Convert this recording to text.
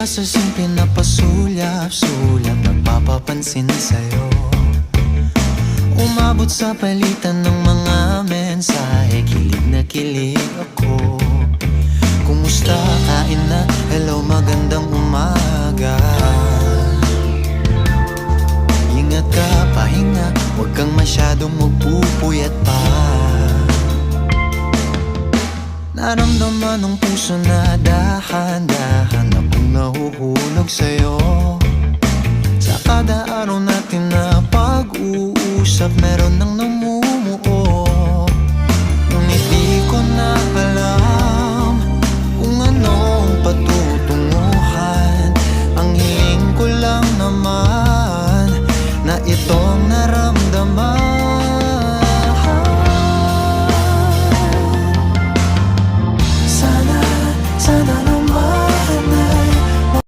Sa simple na pasulyap-sulyap, nagpapapansin sa'yo. Umabot sa palitan ng mga mensahe, kilig na kilig ako. Kumusta, kain na, hello, magandang umaga. Ingat ka, pahinga, huwag kang masyadong magpupuyat pa. Naramdaman ng puso na dahan-dahan akong nahuhulog sa'yo.